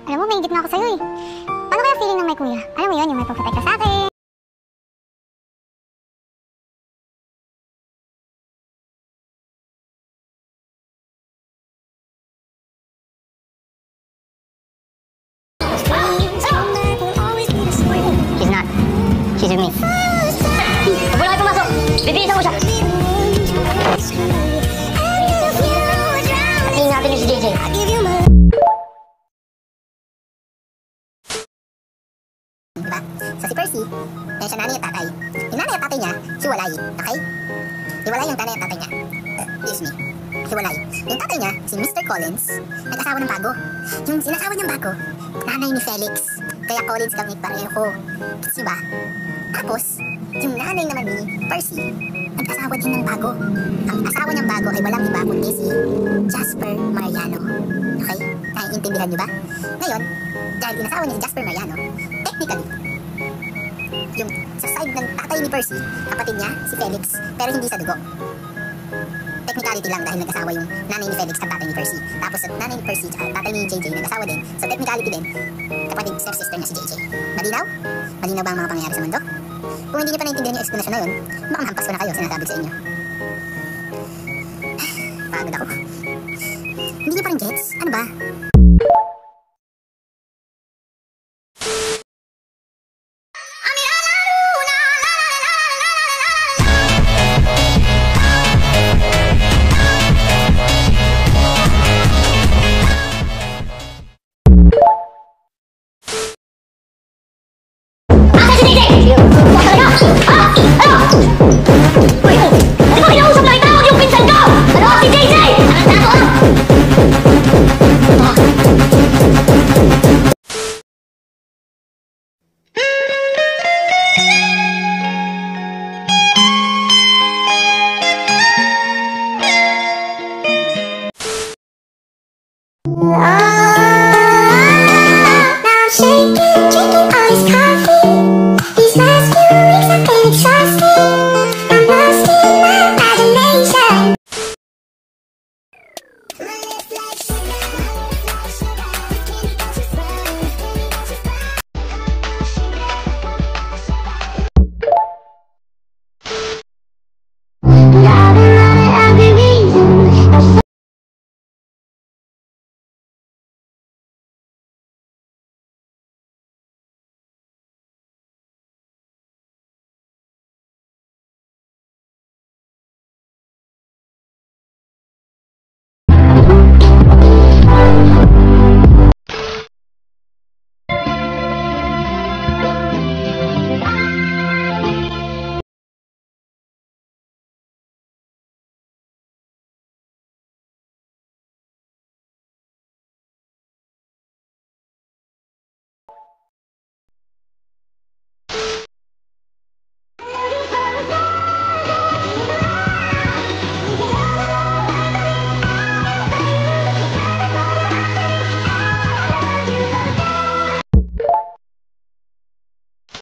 Alam mo, maingit na ako sa'yo eh. Paano kaya feeling ng may kuya? Alam mo yun, yung may pagprotekta sa akin. She's not. She's with me. Huwag mo na kayo pumasok! Bibilisan mo siya! Tingin natin yung si JJ. Diba? So si Percy, yan siya nanay at tatay. Yung nanay at tatay niya, hiwalay. Okay? Hiwalay yung nanay at tatay niya. Excuse me. Hiwalay. Yung tatay niya, si Mr. Collins, nag-asawa ng bago. Yung sinasawa niyang bago, nanay ni Felix. Kaya Collins kami pareho. Diba? Tapos, yung nanay naman ni Percy, nag-asawa din ng bago. Ang asawa niyang bago ay walang iba kundi si Jasper Mariano. Okay? Naiintindihan niyo ba? Ngayon, dahil inasawa niya si Jasper Mariano, technically, yung sa side ng tatay ni Percy, kapatid niya, si Felix, pero hindi sa dugo. Technicality lang dahil nag-asawa yung nanay ni Felix at tatay ni Percy. Tapos sa nanay ni Percy at tatay ni JJ nag-asawa din. So technicality din, kapatid step-sister niya si JJ. Malinaw? Malinaw ba ang mga pangyayari sa mundo? Kung hindi niyo pa naintindihan yung explanation na yun, baka mahampas ko na kayo, sinasabi ko sa inyo. Pagod ako. Hindi niyo pa rin gets? Ano ba? You,